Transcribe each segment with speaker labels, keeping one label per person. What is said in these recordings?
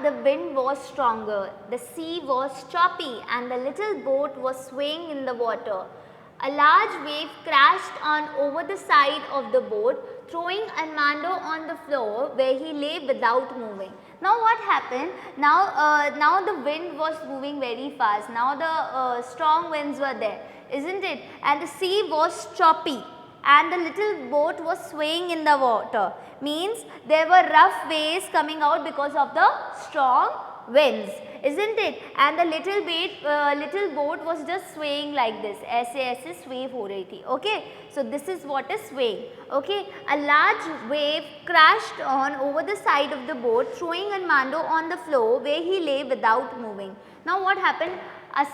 Speaker 1: the wind was stronger, the sea was choppy, and the little boat was swaying in the water. A large wave crashed on over the side of the boat, throwing Armando on the floor where he lay without moving. Now what happened? Now the wind was moving very fast. Now the strong winds were there, isn't it? And the sea was choppy and the little boat was swaying in the water. Means there were rough waves coming out because of the strong winds, isn't it? And the little boat was just swaying like this. ऐसे sway हो रही थी. Okay. So this is what is swaying. Okay. A large wave crashed on over the side of the boat, throwing Armando on the floor where he lay without moving. Now what happened?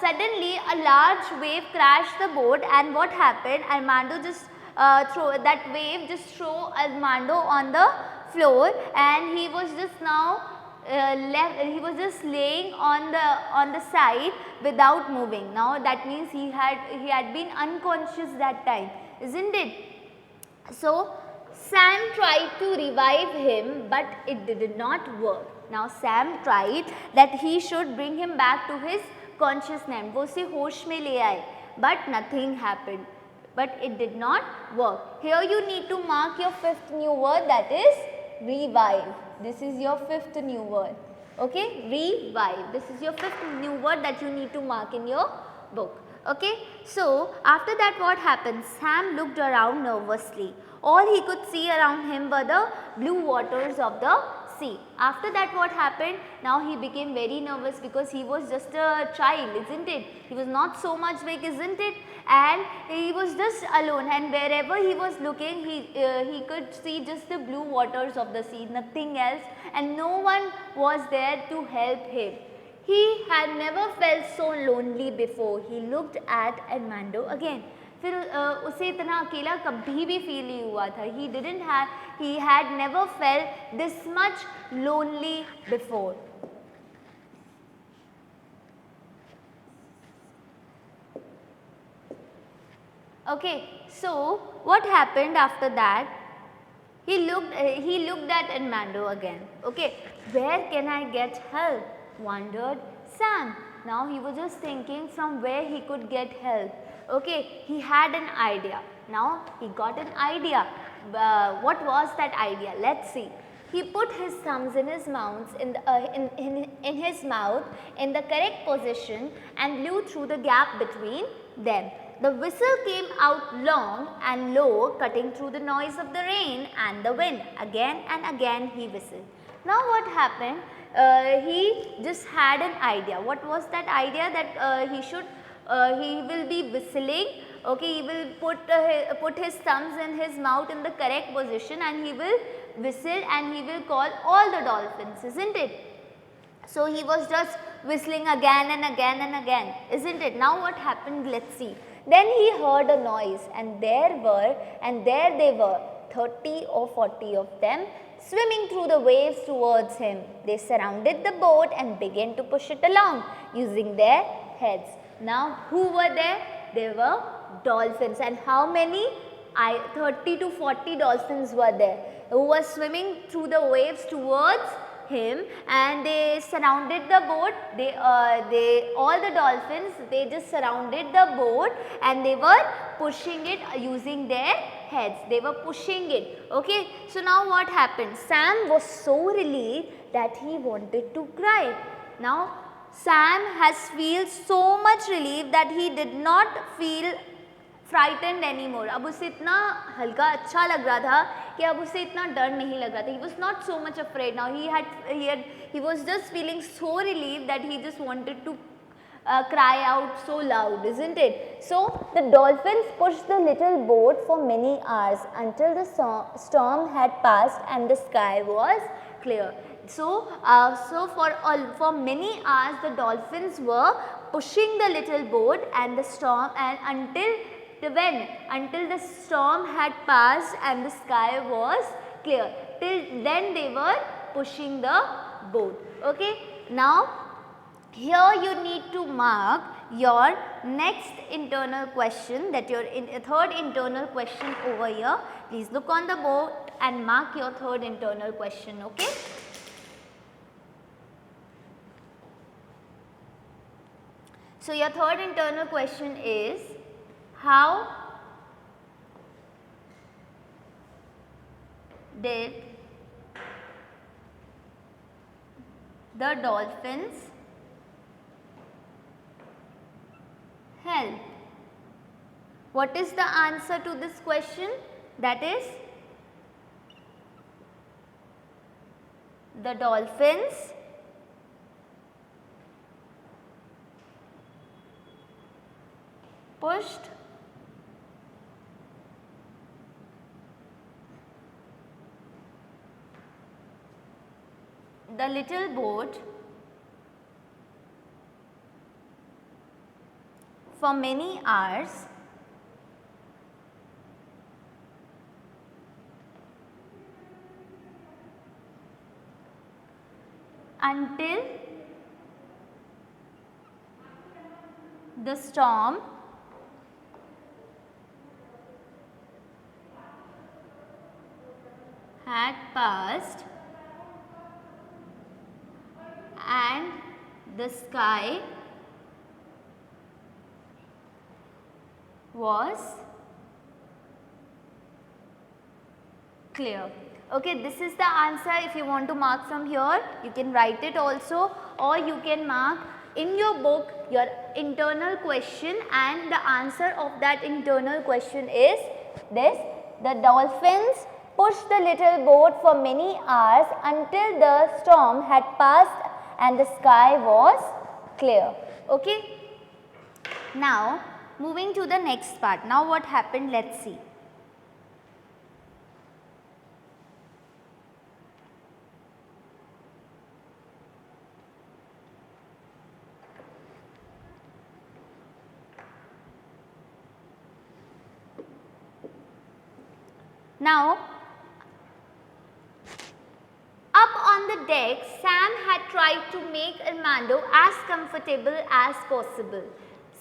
Speaker 1: Suddenly a large wave crashed the boat, and what happened? Armando just that wave just threw Armando on the floor, and he was just now he was just laying on the side without moving. Now that means he had been unconscious that time, isn't it? So Sam tried to revive him, but it did not work. Now Sam tried that he should bring him back to his consciousness. वो उसे होश में ले आए, but nothing happened. But it did not work. Here you need to mark your fifth new word, that is revive. This is your fifth new word. Okay, revive. This is your fifth new word that you need to mark in your book. Okay, so after that what happened? Sam looked around nervously. All he could see around him were the blue waters of the sea. After that what happened? Now he became very nervous because he was just a child, isn't it? He was not so much big, isn't it? And he was just alone, and wherever he was looking, he could see just the blue waters of the sea, nothing else, and no one was there to help him. He had never felt so lonely before. He looked at Armando again. फिर उसे इतना अकेला कभी भी feel नहीं हुआ था. He had never felt this much lonely before. Okay, so what happened after that? He looked at Armando again. Okay, where can I get help? Wondered Sam. Now he was just thinking from where he could get help. Okay, he had an idea. Now he got an idea. What was that idea? Let's see. He put his thumbs in his mouth in his mouth in the correct position and blew through the gap between them. The whistle came out long and low, cutting through the noise of the rain and the wind. Again and again he whistled. Now what happened? He just had an idea. What was that idea? That he will be whistling. Okay, he will put his thumbs in his mouth in the correct position, and he will whistle, and he will call all the dolphins, isn't it? So he was just whistling again and again and again, isn't it? Now what happened? Let's see. Then he heard a noise, and there they were, 30 or 40 of them, swimming through the waves towards him. They surrounded the boat and began to push it along using their heads. Now who were there? There were dolphins. And how many? 30 to 40 dolphins were there who were swimming through the waves towards him, and they surrounded the boat. All the dolphins, they just surrounded the boat, and they were pushing it using their heads. They were pushing it. Okay, so now what happened? Sam was so relieved that he wanted to cry. Now Sam has felt so much relief that he ddid not feel frightened anymore. अब उसे इतना हल्का अच्छा लग रहा था कि अब उसे इतना डर नहीं लग रहा था. He was not so much afraid now. He was just feeling so relieved that he just wanted to cry out so loud, isn't it? So the dolphins pushed the little boat for many hours until the storm had passed and the sky was clear. So for many hours the dolphins were pushing the little boat and the storm, and until the storm had passed and the sky was clear. Till then they were pushing the boat. Okay. Now here you need to mark your next internal question, that your third internal question over here. Please look on the board and mark your third internal question. Okay. So your third internal question is, how did the dolphins help? What is the answer to this question? That is, the dolphins pushed the little boat for many hours until the storm had passed and the sky was clear. Okay, this is the answer. If you want to mark from here, you can write it also, or you can mark in your book your internal question, and the answer of that internal question is this: the dolphins pushed the little boat for many hours until the storm had passed and the sky was clear. Okay. Now moving to the next part. Now what happened? Let's see. Now, up on the deck, Sam had tried to make Armando as comfortable as possible.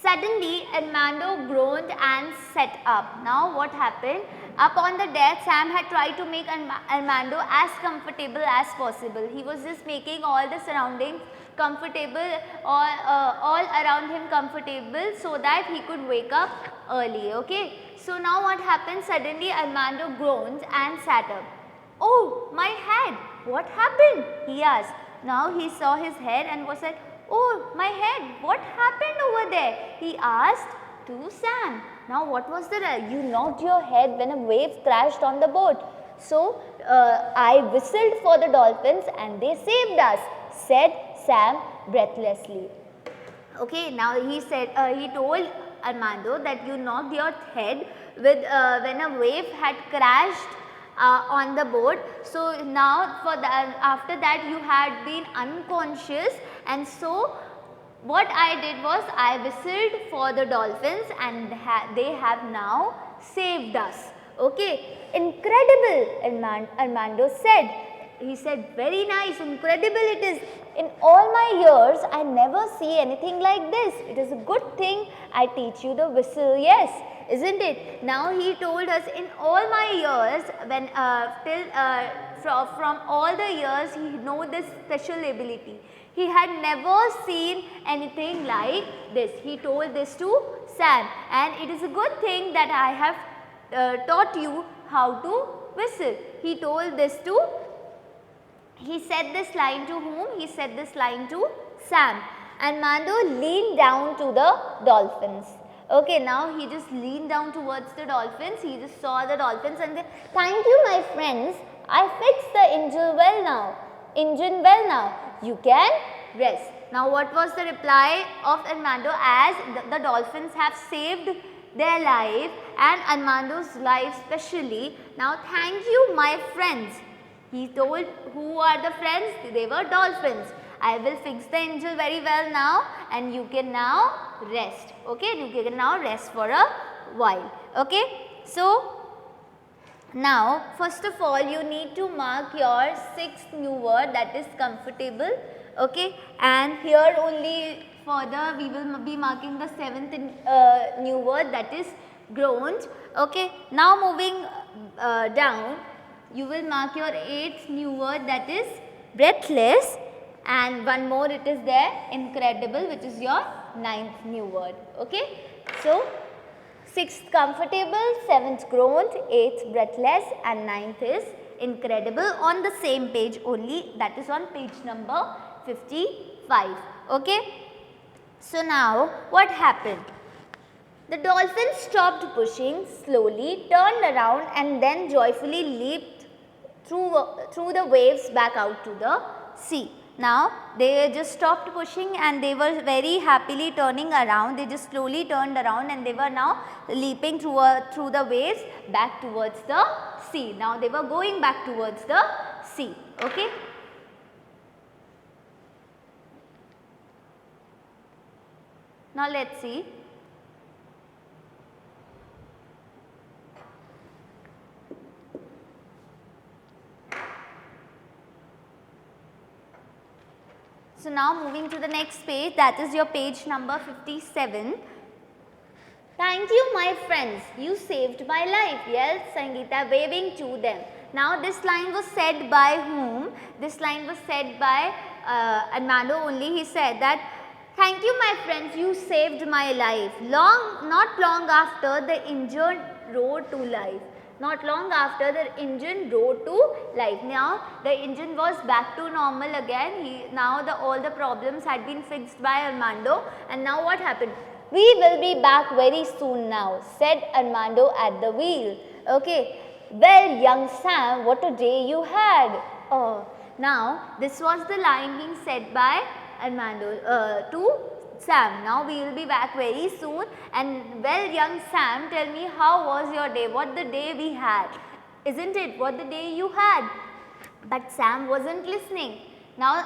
Speaker 1: Suddenly, Armando groaned and sat up. Now, what happened? Up on the deck, Sam had tried to make Armando as comfortable as possible. He was just making all the surroundings comfortable, all around him comfortable, so that he could wake up early. Okay. So now what happened? Suddenly Armando groaned and sat up. Oh, my head! What happened? He asked. Now he saw his head and was like, oh, my head! What happened over there? He asked to Sam. Now what was the you knocked your head when a wave crashed on the boat. So I whistled for the dolphins and they saved us, said Sam breathlessly. Okay, now he said, he told Armando that you knocked your head with when a wave had crashed on the boat. So now for that, after that you had been unconscious, and so what I did was I whistled for the dolphins and they have now saved us. Okay, incredible, Armando said. He said, very nice, incredible it is. In all my years, I never see anything like this. It is a good thing I teach you the whistle, yes, isn't it? Now he told us, in all my years, when from all the years, he know this special ability. He had never seen anything like this. He told this to Sam, and it is a good thing that I have taught you how to whistle. He told this to He said this line to whom? He said this line to Sam. And Armando leaned down to the dolphins. Okay, now he just leaned down towards the dolphins. He just saw the dolphins and said, thank you my friends. I fixed the engine well now. You can rest. Now what was the reply of Armando, as the dolphins have saved their life and Armando's life specially. Now thank you my friends. He told who are the friends? They were dolphins. I will fix the engine very well now and you can now rest. Okay, you can now rest for a while. Okay, so now first of all you need to mark your sixth new word, that is comfortable. Okay, and here only further we will be marking the seventh new word, that is groaned. Okay, now moving down, you will mark your eighth new word, that is breathless, and one more it is there, incredible, which is your ninth new word. Okay. So, sixth comfortable, seventh groaned, eighth breathless, and ninth is incredible on the same page only, that is on page number 55. Okay. So, now what happened? The dolphin stopped pushing, slowly turned around and then joyfully leaped through the waves back out to the sea. Now, they just stopped pushing and they were very happily turning around. They just slowly turned around and they were now leaping through the waves back towards the sea. Now, they were going back towards the sea. Okay. Now, let us see. So, now moving to the next page, that is your page number 57. Thank you my friends, you saved my life, yelled Sangeeta waving to them. Now, this line was said by whom? This line was said by Armando only. He said that, thank you my friends, you saved my life. Not long after the engine rode to life. Not long after the engine rode to life. Now, the engine was back to normal again. Now, all the problems had been fixed by Armando. And now what happened? We will be back very soon now, said Armando at the wheel. Okay. Well, young Sam, what a day you had. Oh, now, this was the line being said by Armando to Sam. Now, we will be back very soon and well, young Sam, tell me how was your day, what the day we had, isn't it, what the day you had? But Sam wasn't listening. Now,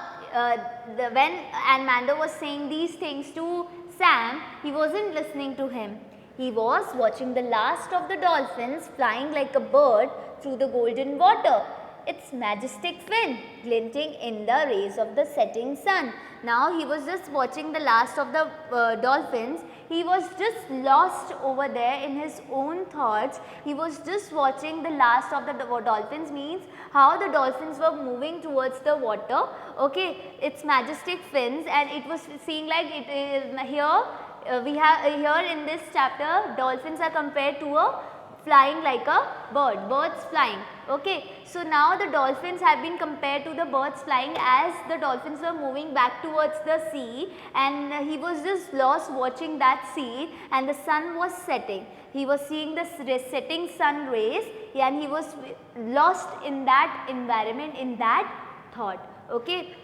Speaker 1: when Armando was saying these things to Sam, he wasn't listening to him. He was watching the last of the dolphins flying like a bird through the golden water, its majestic fin glinting in the rays of the setting sun. Now, he was just watching the last of the dolphins. He was just lost over there in his own thoughts. He was just watching the last of the dolphins, means how the dolphins were moving towards the water, okay, its majestic fins, and it was seeing like it is here. We have here in this chapter, dolphins are compared to a flying like a bird, birds flying. Okay. So, now the dolphins have been compared to the birds flying as the dolphins were moving back towards the sea, and he was just lost watching that sea, and the sun was setting. He was seeing the setting sun rays and he was lost in that environment, in that thought. Okay.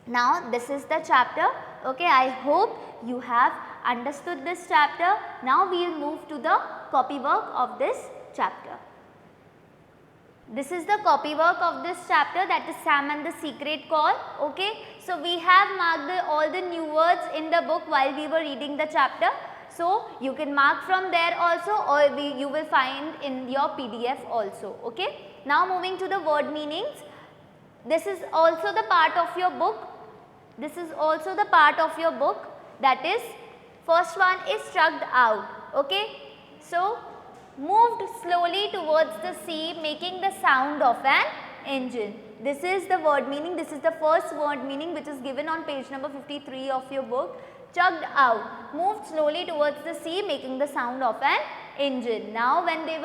Speaker 1: Now, this is the chapter. Okay. I hope you have understood this chapter. Now, we will move to the copywork of this chapter. This is the copywork of this chapter, that is Sam and the Secret Call. Okay. So, we have marked all the new words in the book while we were reading the chapter. So, you can mark from there also, or you will find in your PDF also. Okay. Now, moving to the word meanings. This is also the part of your book. This is also the part of your book, that is, first one is chugged out. Okay. So, moved slowly towards the sea, making the sound of an engine. This is the word meaning. This is the first word meaning which is given on page number 53 of your book. Chugged out, moved slowly towards the sea, making the sound of an engine. Now, when they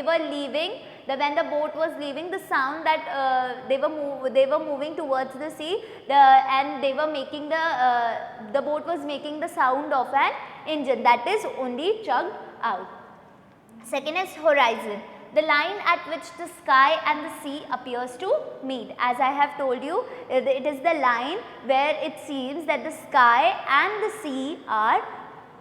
Speaker 1: were leaving, when the boat was leaving, the sound that they were moving towards the sea, and they were making the boat was making the sound of an engine, that is only chugged out. Second is horizon, the line at which the sky and the sea appears to meet. As I have told you, it is the line where it seems that the sky and the sea are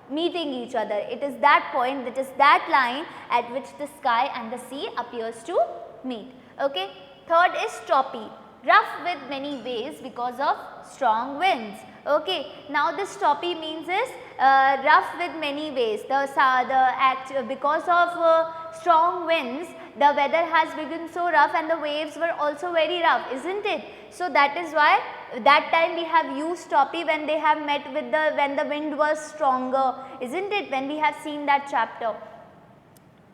Speaker 1: meeting each other. It is that point, it is that line at which the sky and the sea appears to meet. Okay. Third is choppy, rough with many waves because of strong winds. Okay. Now, this choppy means is rough with many waves. Because of strong winds, the weather has become so rough and the waves were also very rough, isn't it? So, that is why that time we have used choppy when they have met with when the wind was stronger, isn't it, when we have seen that chapter.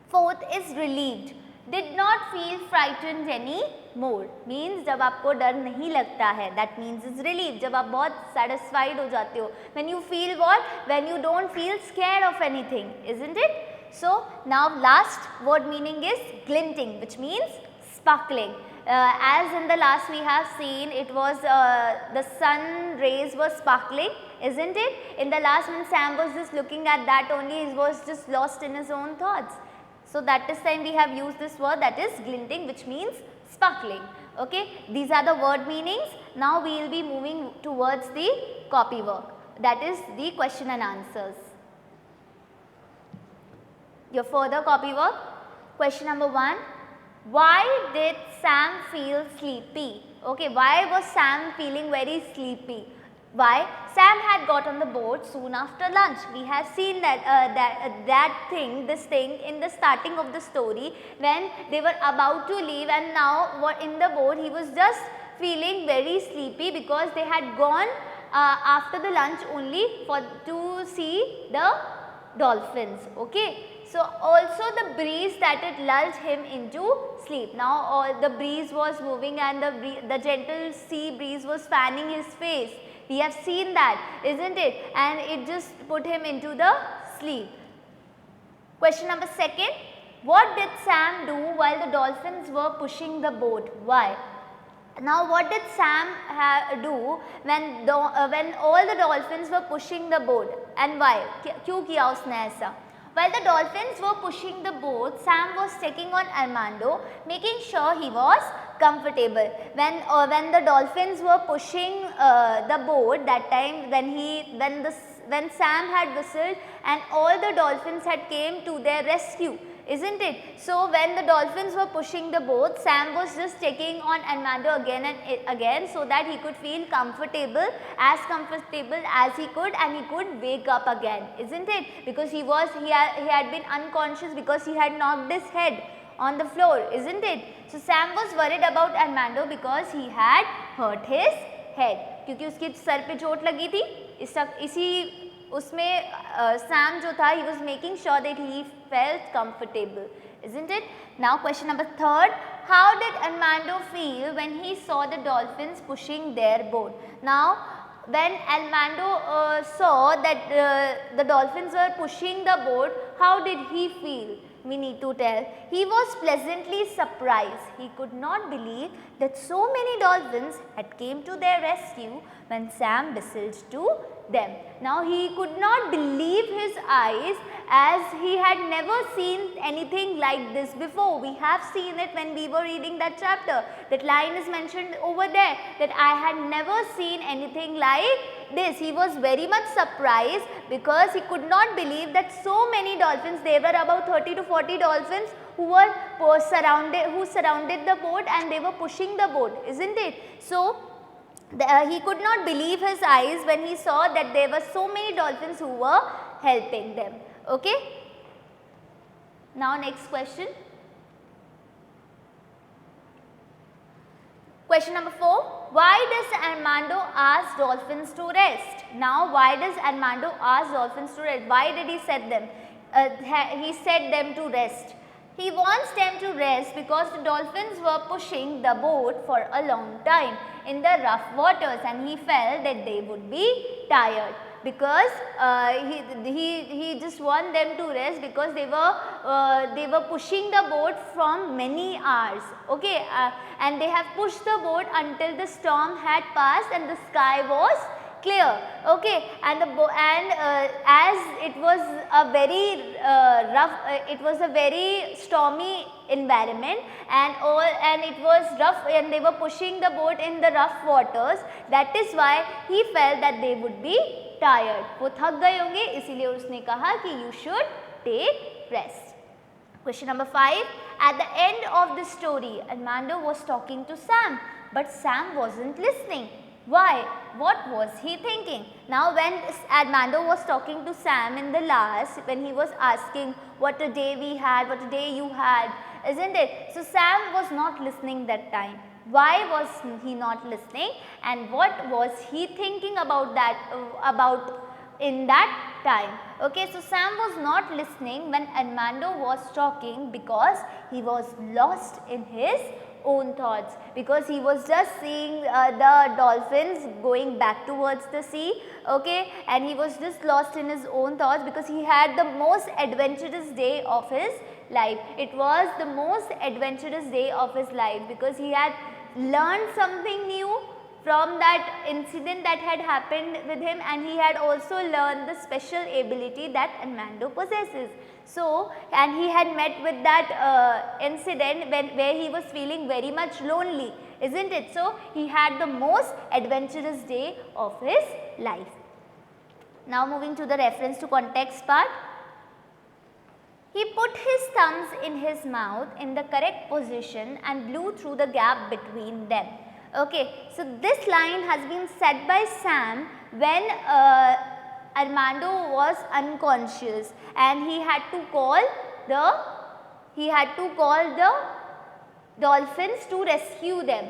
Speaker 1: Fourth is relieved, did not feel frightened any more means जब आपको डर नहीं लगता है, that means is relief, जब आप बहुत satisfied हो जाते हो, when you feel what, when you don't feel scared of anything, isn't it? So now last word meaning is glinting, which means sparkling. As in the last we have seen, it was the sun rays were sparkling, isn't it? In the last when Sam was just looking at that only, he was just lost in his own thoughts. So that is time we have used this word, that is glinting, which means sparkling. Okay, these are the word meanings. Now we will be moving towards the copy work, that is the question and answers. Your further copy work. Question number 1. Why did Sam feel sleepy? Okay, why was Sam feeling very sleepy? Why? Sam had got on the boat soon after lunch. We have seen that this thing in the starting of the story when they were about to leave, and now in the boat he was just feeling very sleepy because they had gone after the lunch only to see the dolphins. Okay. So also the breeze that it lulled him into sleep. Now the breeze was moving and the gentle sea breeze was fanning his face. We have seen that, isn't it? And it just put him into the sleep. Question number 2. What did Sam do while the dolphins were pushing the boat? Why? Now what did Sam do when all the dolphins were pushing the boat, and why? क्यों किया उसने ऐसा? While the dolphins were pushing the boat, Sam was checking on Armando, making sure he was comfortable. When the dolphins were pushing the boat, that time when Sam had whistled and all the dolphins had came to their rescue, isn't it? So when the dolphins were pushing the boat, Sam was just checking on Armando again and again so that he could feel comfortable as he could, and he could wake up again, isn't it? Because he had been unconscious because he had knocked his head on the floor, isn't it? So Sam was worried about Armando because he had hurt his head, क्योंकि उसके sir पे चोट लगी थी. इसी उसमें Sam जो था, he was making sure that he felt comfortable, isn't it? Now question number 3. How did Armando feel when he saw the dolphins pushing their boat? Now when Armando saw that the dolphins were pushing the boat, how did he feel? We need to tell. He was pleasantly surprised. He could not believe that so many dolphins had came to their rescue when Sam whistled to them. Now he could not believe his eyes, as he had never seen anything like this before. We have seen it when we were reading that chapter. That line is mentioned over there, that I had never seen anything like this. He was very much surprised because he could not believe that so many dolphins, there were about 30 to 40 dolphins who surrounded the boat and they were pushing the boat, isn't it? So he could not believe his eyes when he saw that there were so many dolphins who were helping them. Okay. Now next question. Question number 4. Why does Armando ask dolphins to rest? Now why does Armando ask dolphins to rest? Why did he set them? He set them to rest. He wants them to rest because the dolphins were pushing the boat for a long time in the rough waters, and he felt that they would be tired, because he just want them to rest because they were pushing the boat from many hours. Okay, and they have pushed the boat until the storm had passed and the sky was clear. Okay, and as it was a very it was a very stormy environment, and it was rough, and they were pushing the boat in the rough waters. That is why he felt that they would be tired. वो थक गए होंगे, इसीलिए उसने कहा कि you should take rest. Question number 5. At the end of the story, Armando was talking to Sam, but Sam wasn't listening. Why? What was he thinking? Now when Armando was talking to Sam in the last, when he was asking what a day we had, what a day you had, isn't it? So Sam was not listening that time. Why was he not listening, and what was he thinking about that, in that time? Okay, so Sam was not listening when Armando was talking because he was lost in his own thoughts, because he was just seeing the dolphins going back towards the sea, okay, and he was just lost in his own thoughts because he had the most adventurous day of his life. It was the most adventurous day of his life because he had learned something new from that incident that had happened with him, and he had also learned the special ability that Armando possesses. So, and he had met with that incident where he was feeling very much lonely, isn't it? So, he had the most adventurous day of his life. Now, moving to the reference to context part. He put his thumbs in his mouth in the correct position and blew through the gap between them. Okay, so this line has been said by Sam when Armando was unconscious and he had to call the dolphins to rescue them.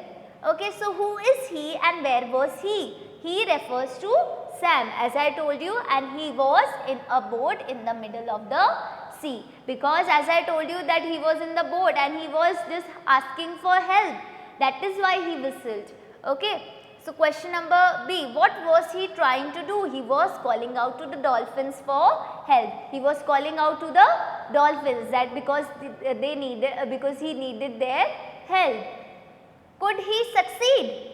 Speaker 1: Okay, so who is he and where was he? He refers to Sam, as I told you, and he was in a boat in the middle of the sea, because as I told you that he was in the boat and he was just asking for help. That is why he whistled. Okay. So, question number B, what was he trying to do? He was calling out to the dolphins for help. He was calling out to the dolphins that because he needed their help. Could he succeed?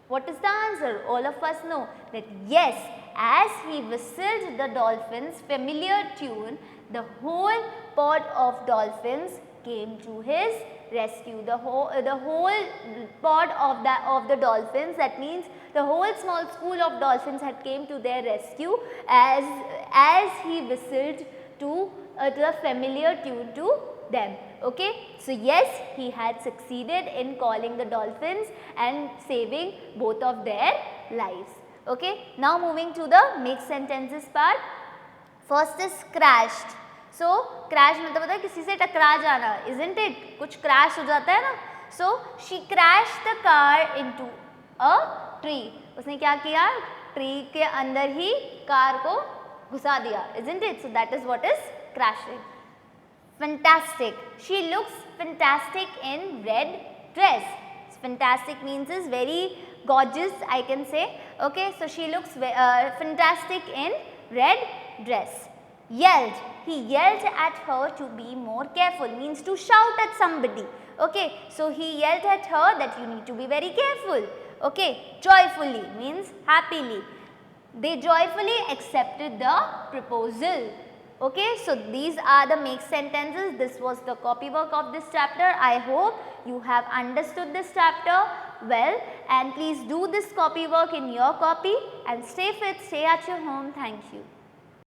Speaker 1: What is the answer? All of us know that yes, as he whistled the dolphins' familiar tune, the whole pod of dolphins came to his rescue. The whole pod of the dolphins, that means the whole small school of dolphins had came to their rescue as he whistled to the familiar tune to them. Okay. So, yes, he had succeeded in calling the dolphins and saving both of their lives. Okay. Now, moving to the make sentences part. First is crashed. So, crash मतलब होता है किसी से टकरा जाना, isn't it? कुछ crash हो जाता है ना. So, she crashed the car into a tree. उसने क्या किया? Tree के अंदर ही कार को घुसा दिया, isn't it? So, that is what is crashing. Fantastic. She looks fantastic in red dress. Fantastic means is very gorgeous, I can say. Okay, so she looks fantastic in red dress. Yelled. He yelled at her to be more careful, means to shout at somebody. Okay, so he yelled at her that you need to be very careful. Okay, joyfully means happily. They joyfully accepted the proposal. Okay, so these are the make sentences. This was the copy work of this chapter. I hope you have understood this chapter well, and please do this copy work in your copy and stay fit, stay at your home. Thank you.